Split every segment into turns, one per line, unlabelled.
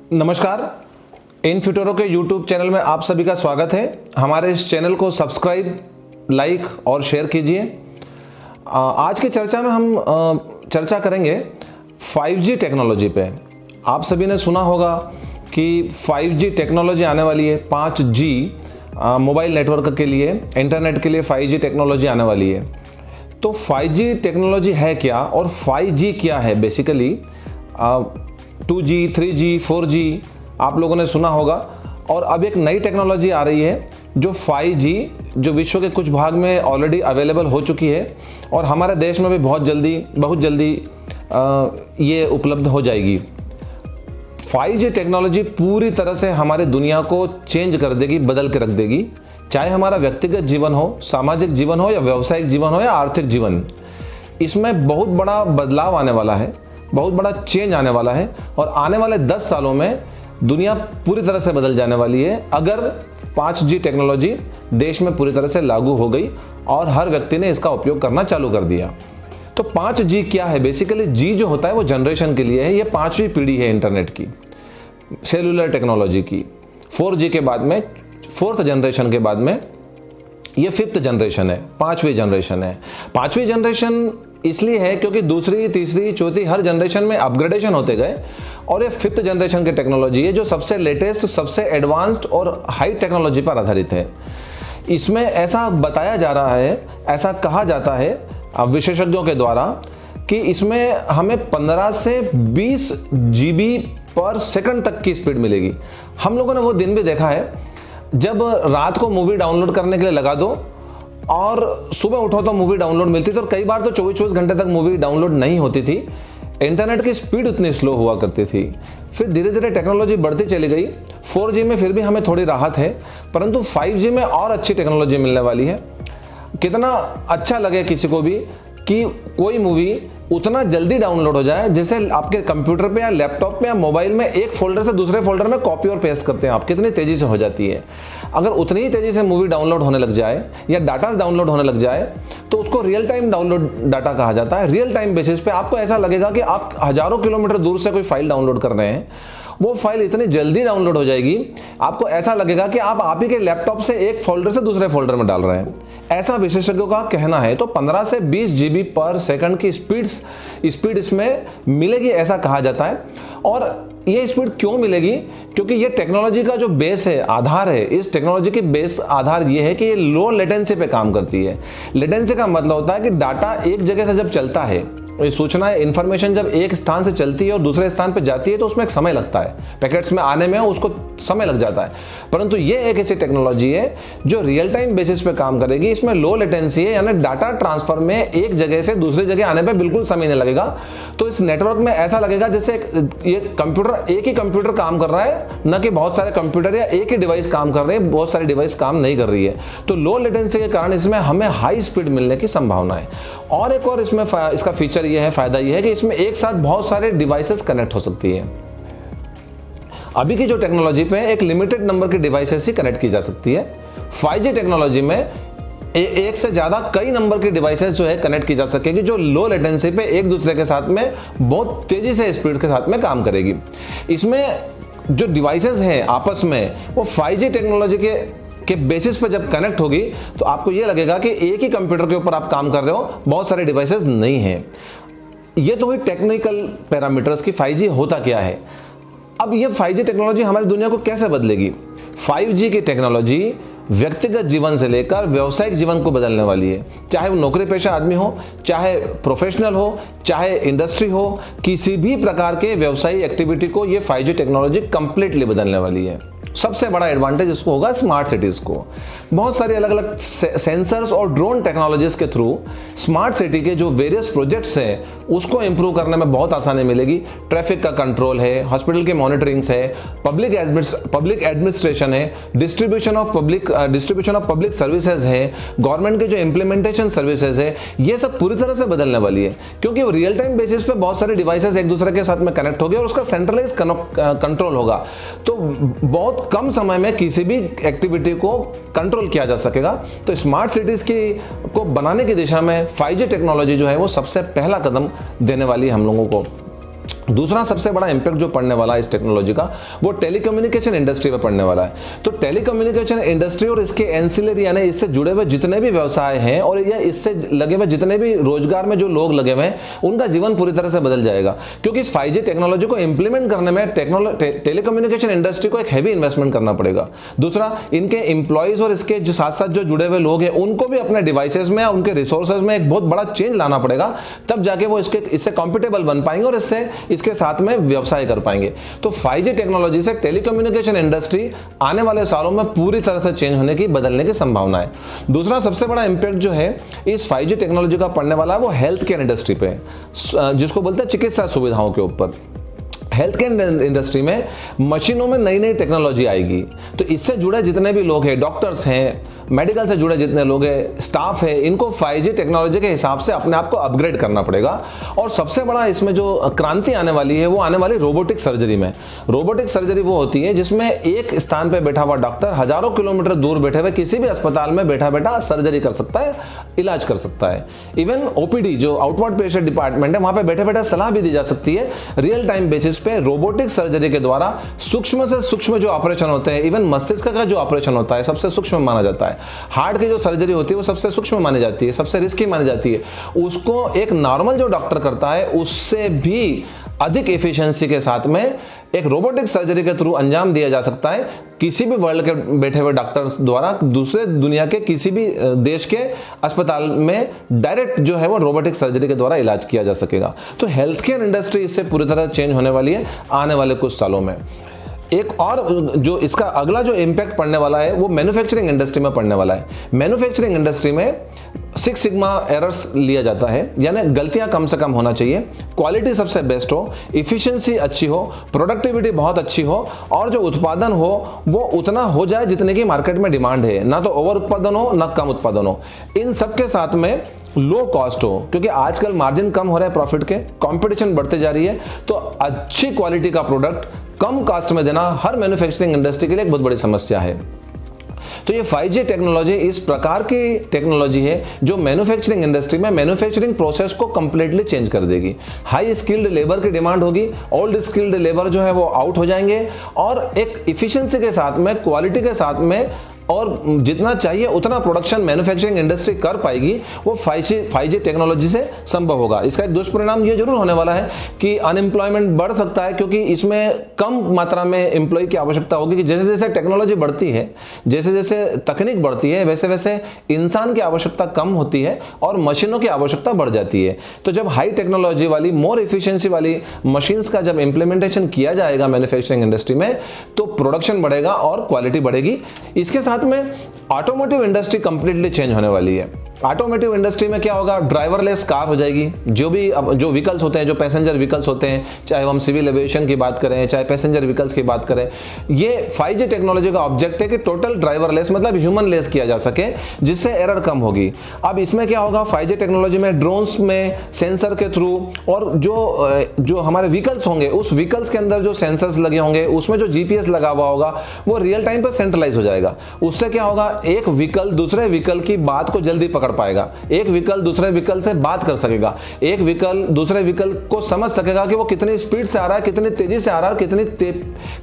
नमस्कार। इन फ्यूटरो के YouTube channel में आप सभी का स्वागत है। हमारे इस चैनल को सब्सक्राइब, लाइक और शेयर कीजिए। आज की चर्चा में हम चर्चा करेंगे 5G टेक्नोलॉजी पे। आप सभी ने सुना होगा कि 5G टेक्नोलॉजी आने वाली है। 5G मोबाइल नेटवर्क के लिए, इंटरनेट के लिए 5G टेक्नोलॉजी आने वाली है। तो 5G टेक्नोलॉजी है क्या और 5G क्या है? बेसिकली 2G, 3G, 4G आप लोगों ने सुना होगा। और अब एक नई टेक्नोलॉजी आ रही है जो 5G, जो विश्व के कुछ भाग में ऑलरेडी अवेलेबल हो चुकी है और हमारे देश में भी बहुत जल्दी ये उपलब्ध हो जाएगी। 5G टेक्नोलॉजी पूरी तरह से हमारी दुनिया को चेंज कर देगी, बदल के रख देगी। चाहे हमारा व्यक्तिगत जीवन हो, सामाजिक जीवन हो या व्यावसायिक जीवन हो या आर्थिक जीवन, इसमें बहुत बड़ा बदलाव आने वाला है, बहुत बड़ा चेंज आने वाला है। और आने वाले 10 सालों में दुनिया पूरी तरह से बदल जाने वाली है अगर 5G टेक्नोलॉजी देश में पूरी तरह से लागू हो गई और हर व्यक्ति ने इसका उपयोग करना चालू कर दिया। तो 5G क्या है? बेसिकली G जो होता है वो जनरेशन के लिए है। ये 5वीं पीढ़ी है इंटरनेट की, सेलुलर टेक्नोलॉजी की। 4G के बाद में, 4th जनरेशन के बाद में ये 5th जनरेशन है, 5वीं जनरेशन है। 5वीं जनरेशन इसलिए है क्योंकि दूसरी, तीसरी, चौथी हर जनरेशन में अपग्रेडेशन होते गए और ये 5th जनरेशन की टेक्नोलॉजी है जो सबसे लेटेस्ट, सबसे एडवांस्ड और हाई टेक्नोलॉजी पर आधारित है। इसमें ऐसा बताया जा रहा है, ऐसा कहा जाता है विशेषज्ञों के द्वारा कि इसमें हमें 15 से 20 GB पर सेकंड तक की स्पीड मिलेगी। हम लोगों ने वो दिन भी देखा है जब रात को मूवी डाउनलोड करने के लिए लगा दो और सुबह उठो तो मूवी डाउनलोड मिलती थी। और कई बार तो 24 घंटे तक मूवी डाउनलोड नहीं होती थी। इंटरनेट की स्पीड उतनी स्लो हुआ करती थी। फिर धीरे धीरे टेक्नोलॉजी बढ़ती चली गई। 4G में फिर भी हमें थोड़ी राहत है, परंतु 5G में और अच्छी टेक्नोलॉजी मिलने वाली है। कितना अच्छा लगे किसी को भी कि कोई मूवी उतना जल्दी डाउनलोड हो जाए जैसे आपके कंप्यूटर पे या लैपटॉप पे या मोबाइल में एक फोल्डर से दूसरे फोल्डर में कॉपी और पेस्ट करते हैं आप, कितनी तेजी से हो जाती है। अगर उतनी ही तेजी से मूवी डाउनलोड होने लग जाए या डाटा डाउनलोड होने लग जाए तो उसको रियल टाइम डाउनलोड डाटा कहा जाता है। रियल टाइम बेसिस पे आपको ऐसा लगेगा कि आप हजारों किलोमीटर दूर से कोई फाइल डाउनलोड कर रहे हैं, वो फाइल इतनी जल्दी डाउनलोड हो जाएगी, आपको ऐसा लगेगा कि आप ही के लैपटॉप से एक फोल्डर से दूसरे फोल्डर में डाल रहे हैं। ऐसा विशेषज्ञों का कहना है। तो 15 से 20 GB पर सेकंड की स्पीड इसमें मिलेगी, ऐसा कहा जाता है। और ये स्पीड क्यों मिलेगी? क्योंकि ये टेक्नोलॉजी का जो बेस है, आधार है, इस टेक्नोलॉजी की बेस आधार ये है कि ये लो लेटेंसी पे काम करती है। लेटेंसी का मतलब होता है कि डाटा एक जगह से जब चलता है, सूचना, इंफॉर्मेशन जब एक स्थान से चलती है और दूसरे स्थान पर जाती है तो उसमें एक समय लगता है, पैकेट्स में आने में उसको समय लग जाता है। परंतु ये एक ऐसी टेक्नोलॉजी है जो रियल टाइम बेसिस पे काम करेगी। इसमें लो लेटेंसी है, यानी डाटा ट्रांसफर में एक जगह से दूसरी जगह आने पे बिल्कुल समय नहीं लगेगा। तो इस नेटवर्क में ऐसा लगेगा जैसे ये कंप्यूटर, एक ही कंप्यूटर काम कर रहा है, न कि बहुत सारे कंप्यूटर या एक ही डिवाइस काम कर रहे हैं, बहुत सारी डिवाइस काम नहीं कर रही है। तो लो लेटेंसी के कारण इसमें हमें हाई स्पीड मिलने की संभावना है। और एक और इसमें इसका फीचर ये है, फायदा ये है कि इसमें एक साथ बहुत सारे डिवाइसेस कनेक्ट हो सकती है। अभी की जो टेक्नोलॉजी पे एक लिमिटेड नंबर की डिवाइसेस ही कनेक्ट की जा सकती है। 5G टेक्नोलॉजी में एक से ज्यादा कई नंबर की डिवाइसेस जो है कनेक्ट की जा सकेगी, जो लो लेटेंसी पे एक दूसरे के साथ में बहुत तेजी से स्पीड के साथ में काम करेगी। इसमें जो डिवाइसेस हैं आपस में वो 5G टेक्नोलॉजी के बेसिस पे जब कनेक्ट होगी तो आपको ये लगेगा कि एक ही कंप्यूटर के ऊपर आप काम कर रहे हो, बहुत सारे डिवाइसेस नहीं हैं। ये तो हुई टेक्निकल पैरामीटर्स की 5G होता क्या है। अब ये 5G टेक्नोलॉजी हमारी दुनिया को कैसे बदलेगी? 5G की टेक्नोलॉजी व्यक्तिगत जीवन से लेकर व्यावसायिक जीवन को बदलने वाली है। चाहे वो नौकरी पेशा आदमी हो, चाहे प्रोफेशनल हो, चाहे इंडस्ट्री हो, किसी भी प्रकार के व्यवसायिक एक्टिविटी को ये 5G टेक्नोलॉजी कंप्लीटली बदलने वाली है। सबसे बड़ा एडवांटेज इसको होगा स्मार्ट सिटीज को। बहुत सारी अलग अलग सेंसर्स और ड्रोन टेक्नोलॉजीज के थ्रू स्मार्ट सिटी के जो वेरियस प्रोजेक्ट्स हैं उसको इंप्रूव करने में बहुत आसानी मिलेगी। ट्रैफिक का कंट्रोल है, हॉस्पिटल की मॉनिटरिंग्स है, पब्लिक एडमिनिस्ट्रेशन है, डिस्ट्रीब्यूशन ऑफ पब्लिक सर्विसेज है, गवर्नमेंट के जो इंप्लीमेंटेशन सर्विसेज है, ये सब पूरी तरह से बदलने वाली है। क्योंकि रियल टाइम बेसिस पे बहुत सारे डिवाइसेस एक दूसरे के साथ में कनेक्ट हो गए और उसका सेंट्रलाइज कंट्रोल होगा। तो बहुत कम समय में किसी भी एक्टिविटी को कंट्रोल किया जा सकेगा। तो स्मार्ट सिटीज को बनाने की दिशा में 5G टेक्नोलॉजी जो है वो सबसे पहला कदम देने वाली है हम लोगों को। दूसरा सबसे बड़ा इंपैक्ट जो पड़ने वाला है इस टेक्नोलॉजी का, वो टेलीकम्युनिकेशन इंडस्ट्री पे पड़ने वाला है। तो टेलीकम्युनिकेशन इंडस्ट्री और इसके एंसिलरी यानी इससे जुड़े हुए जितने भी व्यवसाय हैं और या इससे लगे हुए जितने भी रोजगार में जो लोग लगे हुए हैं, उनका जीवन पूरी तरह से बदल जाएगा। क्योंकि इस 5G टेक्नोलॉजी को इंप्लीमेंट करने में टेलीकम्युनिकेशन इंडस्ट्री को एक हैवी इन्वेस्टमेंट करना पड़ेगा। दूसरा, इनके एम्प्लॉइज और इसके जो साथ साथ जो जुड़े हुए लोग हैं, उनको भी अपने डिवाइसेज में, उनके रिसोर्सेज में एक बहुत बड़ा चेंज लाना पड़ेगा, तब जाके वो इससे कॉम्पिटेबल बन पाएंगे और इसके साथ में व्यवसाय कर पाएंगे। तो 5G टेक्नोलॉजी से टेलीकम्युनिकेशन इंडस्ट्री आने वाले सालों में पूरी तरह से चेंज होने की, बदलने की संभावना है। दूसरा सबसे बड़ा इंपैक्ट जो है इस 5G टेक्नोलॉजी का पड़ने वाला है वो हेल्थ केयर इंडस्ट्री पे, जिसको बोलते हैं चिकित्सा सुविधाओं के ऊपर। हेल्थ केयर इंडस्ट्री में मशीनों में नई नई टेक्नोलॉजी आएगी, तो इससे जुड़े जितने भी लोग हैं, डॉक्टर्स हैं, मेडिकल से जुड़े जितने लोग हैं, स्टाफ है, इनको 5G टेक्नोलॉजी के हिसाब से अपने आप को अपग्रेड करना पड़ेगा। और सबसे बड़ा इसमें जो क्रांति आने वाली है वो आने वाली रोबोटिक सर्जरी में। रोबोटिक सर्जरी वो होती है जिसमें एक स्थान पर बैठा हुआ डॉक्टर हजारों किलोमीटर दूर बैठे हुए किसी भी अस्पताल में बैठा बैठा सर्जरी कर सकता है, इलाज कर सकता है। इवन OPD जो आउटवर्ड पेशेंट डिपार्टमेंट है, वहां पे बैठे बैठे सलाह भी दी जा सकती है रियल टाइम बेसिस पे। रोबोटिक सर्जरी के द्वारा सूक्ष्म से सूक्ष्म जो ऑपरेशन होते हैं, इवन मस्तिष्क का जो ऑपरेशन होता है सबसे सूक्ष्म माना जाता है। हार्ट की जो सर्जरी होती है वो सबसे सूक्ष्म मानी जाती है, सबसे रिस्की मानी जाती है। उसको एक नॉर्मल जो डॉक्टर करता है उससे भी अधिक एफिशिएंसी के साथ में एक रोबोटिक सर्जरी के थ्रू अंजाम दिया जा सकता है किसी भी वर्ल्ड के बैठे हुए डॉक्टर्स द्वारा, दूसरे दुनिया के किसी भी देश के अस्पताल में डायरेक्ट जो है वो रोबोटिक सर्जरी के द्वारा इलाज किया जा सकेगा। तो हेल्थ केयर इंडस्ट्री इससे पूरी तरह चेंज होने वाली है आने वाले कुछ सालों में। एक और जो इसका अगला जो इंपैक्ट पड़ने वाला है वो मैन्युफैक्चरिंग इंडस्ट्री में पड़ने वाला है। मैन्युफैक्चरिंग इंडस्ट्री में 6 सिग्मा एरर्स लिया जाता है, यानी गलतियां कम से कम होना चाहिए, क्वालिटी सबसे बेस्ट हो, इफिशिएंसी अच्छी हो, प्रोडक्टिविटी बहुत अच्छी हो और जो उत्पादन हो वो उतना हो जाए जितने की मार्केट में डिमांड है, ना तो ओवर उत्पादन हो ना कम उत्पादन हो। इन सब के साथ में लो कॉस्ट हो, क्योंकि आजकल मार्जिन कम हो रहा है प्रॉफिट के, कंपटीशन बढ़ते जा रही है। तो अच्छी क्वालिटी का प्रोडक्ट कम कॉस्ट में देना हर मैन्युफैक्चरिंग इंडस्ट्री के लिए एक बहुत बड़ी समस्या है। तो ये 5G टेक्नोलॉजी इस प्रकार की टेक्नोलॉजी है जो मैन्युफैक्चरिंग इंडस्ट्री में मैन्युफैक्चरिंग प्रोसेस को कंप्लीटली चेंज कर देगी। हाई स्किल्ड लेबर की डिमांड होगी, ओल्ड स्किल्ड लेबर जो है वो आउट हो जाएंगे और एक इफिशिएंसी के साथ में, क्वालिटी के साथ में और जितना चाहिए उतना प्रोडक्शन मैन्युफैक्चरिंग इंडस्ट्री कर पाएगी, वो 5G टेक्नोलॉजी से संभव होगा। इसका एक दुष्परिणाम ये जरूर होने वाला है कि अनएम्प्लॉयमेंट बढ़ सकता है, क्योंकि इसमें कम मात्रा में एम्प्लॉय की आवश्यकता होगी कि जैसे जैसे टेक्नोलॉजी बढ़ती है, जैसे जैसे तकनीक बढ़ती है, वैसे वैसे इंसान की आवश्यकता कम होती है और मशीनों की आवश्यकता बढ़ जाती है। तो जब हाई टेक्नोलॉजी वाली, मोर इफिशियंसी वाली मशीन्स का जब इंप्लीमेंटेशन किया जाएगा मैन्युफैक्चरिंग इंडस्ट्री में, तो प्रोडक्शन बढ़ेगा और क्वालिटी बढ़ेगी। इसके साथ में ऑटोमोटिव इंडस्ट्री कंप्लीटली चेंज होने वाली है। ऑटोमोटिव इंडस्ट्री में क्या होगा, ड्राइवरलेस कार हो जाएगी। जो व्हीकल्स होते हैं, जो पैसेंजर व्हीकल्स होते हैं, चाहे हम सिविल एविएशन की बात करें, चाहे पैसेंजर व्हीकल्स की बात करें, ये 5G टेक्नोलॉजी का ऑब्जेक्ट है कि टोटल ड्राइवरलेस मतलब ह्यूमन लेस किया जा सके, जिससे एरर कम होगी। अब इसमें क्या होगा, 5G टेक्नोलॉजी में ड्रोन्स में सेंसर के थ्रू और जो हमारे व्हीकल्स होंगे, उस व्हीकल्स के अंदर जो सेंसर्स लगे होंगे, उसमें जो GPS लगा हुआ होगा, वो रियल टाइम पर सेंट्रलाइज हो जाएगा। उससे क्या होगा, एक व्हीकल दूसरे व्हीकल की बात को जल्दी पकड़ पाएगा, एक व्हीकल दूसरे व्हीकल से बात कर सकेगा, एक व्हीकल दूसरे व्हीकल को समझ सकेगा कि वो कितनी स्पीड से आ रहा है, कितनी तेजी से आ रहा है,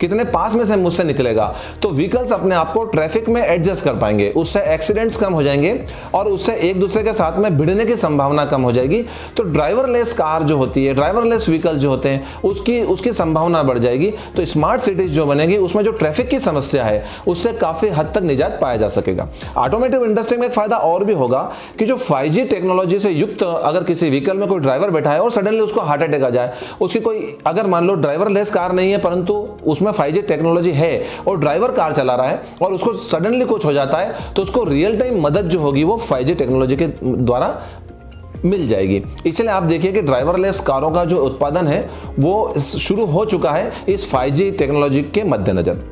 कितने पास में से मुझसे निकलेगा। तो व्हीकल्स अपने आप को ट्रैफिक में एडजस्ट कर पाएंगे, उससे एक्सीडेंट्स कम हो जाएंगे और उससे एक दूसरे के साथ में भिड़ने की संभावना कम हो जाएगी। तो ड्राइवरलेस कार जो होती है, ड्राइवरलेस व्हीकल जो होते हैं, उसकी संभावना बढ़ जाएगी। तो स्मार्ट सिटीज जो बनेगी, उसमें जो ट्रैफिक की समस्या है उससे काफी हद तक निजात पाया जा सकेगा। ऑटोमोटिव इंडस्ट्री में एक फायदा और भी होगा कि जो 5G टेक्नोलॉजी से युक्त अगर किसी व्हीकल में कोई ड्राइवर बैठा है और सडनली उसको हार्ट अटैक आ जाए, उसकी कोई, अगर मान लो ड्राइवरलेस कार नहीं है परंतु उसमें 5G टेक्नोलॉजी है और ड्राइवर कार चला रहा है और उसको सडनली कुछ हो जाता है, तो उसको रियल टाइम मदद जो होगी वो 5G टेक्नोलॉजी के द्वारा मिल जाएगी। इसलिए आप देखिए कि ड्राइवरलेस कारों का जो उत्पादन है वो शुरू हो चुका है इस 5G टेक्नोलॉजी के मद्देनजर।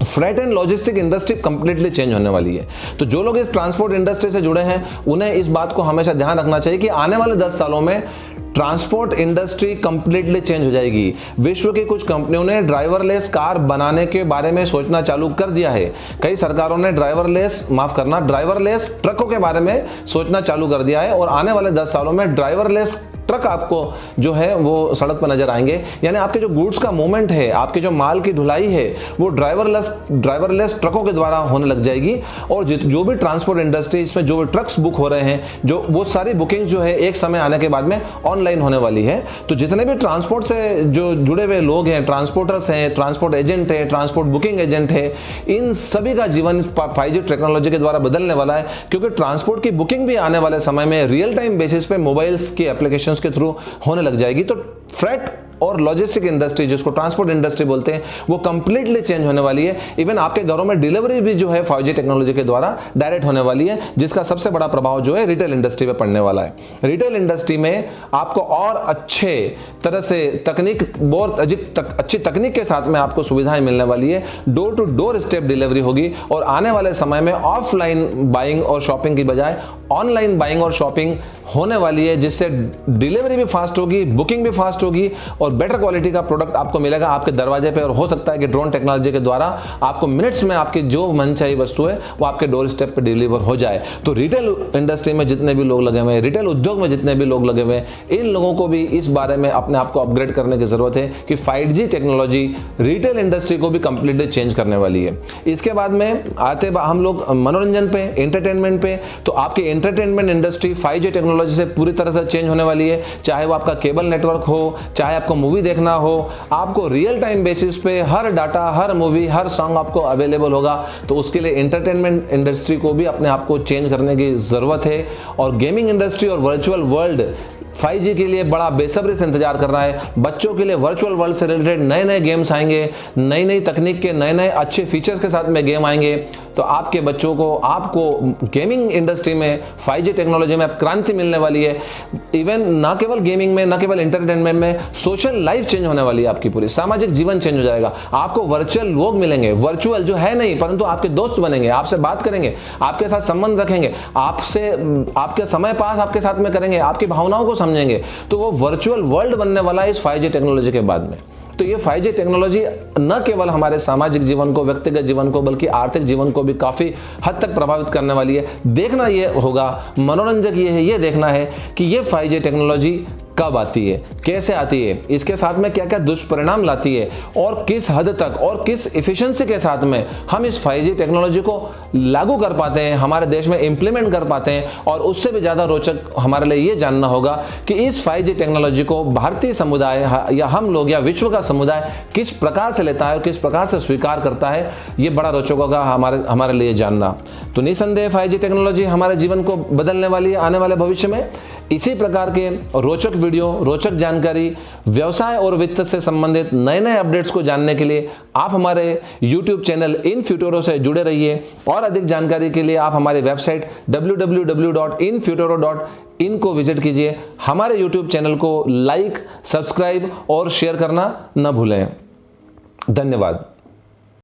Freight and logistic industry completely change होने वाली है। तो जो लोग इस ट्रांसपोर्ट इंडस्ट्री से जुड़े हैं उन्हें इस बात को हमेशा ध्यान रखना चाहिए कि आने वाले 10 सालों में ट्रांसपोर्ट इंडस्ट्री कंप्लीटली चेंज हो जाएगी। विश्व की कुछ कंपनियों ने ड्राइवरलेस कार बनाने के बारे में सोचना चालू कर दिया है। कई सरकारों ने ड्राइवरलेस ट्रकों के बारे में सोचना चालू कर दिया है और आने वाले 10 सालों में ड्राइवरलेस ट्रक आपको जो है वो सड़क पर नजर आएंगे। यानी आपके जो गुड्स का मूवमेंट है, आपके जो माल की ढुलाई है, वो ड्राइवरलेस ट्रकों के द्वारा होने लग जाएगी। और जो भी ट्रांसपोर्ट इंडस्ट्री, इसमें जो भी ट्रक्स बुक हो रहे हैं, जो वो सारी बुकिंग जो है एक समय आने के बाद में ऑनलाइन होने वाली है। तो जितने भी ट्रांसपोर्ट से जो जुड़े हुए लोग हैं, ट्रांसपोर्टर्स हैं, ट्रांसपोर्ट एजेंट है, ट्रांसपोर्ट बुकिंग एजेंट है, इन सभी का जीवन 5G टेक्नोलॉजी के द्वारा बदलने वाला है। क्योंकि ट्रांसपोर्ट की बुकिंग भी आने वाले समय में रियल टाइम बेसिस पे मोबाइल्स की एप्लीकेशंस के थ्रू होने लग जाएगी। तो फ्रेट और लॉजिस्टिक इंडस्ट्री, जिसको ट्रांसपोर्ट इंडस्ट्री बोलते हैं, वो कंप्लीटली चेंज होने वाली है। इवन आपके घरों में डिलीवरी भी जो है 5G टेक्नोलॉजी के द्वारा डायरेक्ट होने वाली है, जिसका सबसे बड़ा प्रभाव जो है रिटेल इंडस्ट्री पे पड़ने वाला है। रिटेल इंडस्ट्री में आपको और अच्छे तरह से बहुत अच्छी तकनीक के साथ में आपको सुविधाएं मिलने वाली है। Door to door step delivery होगी और आने वाले समय में ऑफलाइन बाइंग और शॉपिंग की बजाय ऑनलाइन बाइंग और शॉपिंग होने वाली है, जिससे डिलीवरी भी फास्ट होगी, बुकिंग भी फास्ट होगी और बेटर क्वालिटी का प्रोडक्ट आपको मिलेगा आपके दरवाजे पे। और हो सकता है कि ड्रोन टेक्नोलॉजी के द्वारा आपको मिनट्स में आपकी जो मनचाही वस्तु है वो आपके डोर स्टेप पे डिलीवर हो जाए। तो रिटेल इंडस्ट्री में जितने भी लोग लगे हुए हैं, रिटेल उद्योग में जितने भी लोग लगे हुए हैं, इन लोगों को भी इस बारे में अपने आप को अपग्रेड करने की जरूरत है कि 5G टेक्नोलॉजी रिटेल इंडस्ट्री को भी कंप्लीटली चेंज करने वाली है। इसके बाद में आते हम लोग मनोरंजन पे, एंटरटेनमेंट पे। तो आपकी एंटरटेनमेंट इंडस्ट्री 5G टेक्नोलॉजी से पूरी तरह से चेंज होने वाली है। चाहे वो आपका केबल नेटवर्क हो, चाहे आपको मूवी देखना हो, आपको रियल टाइम बेसिस पे हर डाटा, हर मूवी, हर सॉन्ग आपको अवेलेबल होगा। तो उसके लिए एंटरटेनमेंट इंडस्ट्री को भी अपने आप को चेंज करने की जरूरत है। और गेमिंग इंडस्ट्री और वर्चुअल वर्ल्ड 5G के लिए बड़ा बेसब्री से इंतजार कर रहा है। बच्चों के लिए वर्चुअल वर्ल्ड से रिलेटेड नए नए गेम्स आएंगे, नई नई तकनीक के नए नए अच्छे फीचर्स के साथ में गेम आएंगे। तो आपके बच्चों को, आपको गेमिंग इंडस्ट्री में 5G टेक्नोलॉजी में क्रांति मिलने वाली है। इवन ना केवल गेमिंग में, ना केवल एंटरटेनमेंट में, सोशल लाइफ चेंज होने वाली है। आपकी पूरी सामाजिक जीवन चेंज हो जाएगा। आपको वर्चुअल लोग मिलेंगे, वर्चुअल जो है नहीं परंतु आपके दोस्त बनेंगे, आपसे बात करेंगे, आपके साथ संबंध रखेंगे, आपसे आपके समय पास आपके साथ में करेंगे, आपकी भावनाओं को समझेंगे। तो वो वर्चुअल वर्ल्ड बनने वाला है इस 5G टेक्नोलॉजी के बाद में। तो ये 5G टेक्नोलॉजी न केवल हमारे सामाजिक जीवन को, व्यक्तिगत जीवन को, बल्कि आर्थिक जीवन को भी काफी हद तक प्रभावित करने वाली है। देखना ये होगा, मनोरंजक ये है, ये देखना है कि ये 5G टेक्नोलॉजी कब आती है, कैसे आती है, इसके साथ में क्या क्या दुष्परिणाम लाती है और किस हद तक और किस एफिशिएंसी के साथ में हम इस 5G टेक्नोलॉजी को लागू कर पाते हैं, हमारे देश में इंप्लीमेंट कर पाते हैं। और उससे भी ज्यादा रोचक हमारे लिए ये जानना होगा कि इस 5G टेक्नोलॉजी को भारतीय समुदाय या हम लोग या विश्व का समुदाय किस प्रकार से लेता है, किस प्रकार से स्वीकार करता है। ये बड़ा रोचक होगा हमारे लिए जानना। तो निसंदेह 5G टेक्नोलॉजी हमारे जीवन को बदलने वाली है आने वाले भविष्य में। इसी प्रकार के रोचक वीडियो, रोचक जानकारी, व्यवसाय और वित्त से संबंधित नए नए अपडेट्स को जानने के लिए आप हमारे YouTube चैनल इन फ्यूटुरो से जुड़े रहिए। और अधिक जानकारी के लिए आप हमारी वेबसाइट www.infuturo.in को विजिट कीजिए। हमारे YouTube चैनल को लाइक, सब्सक्राइब और शेयर करना न भूलें। धन्यवाद।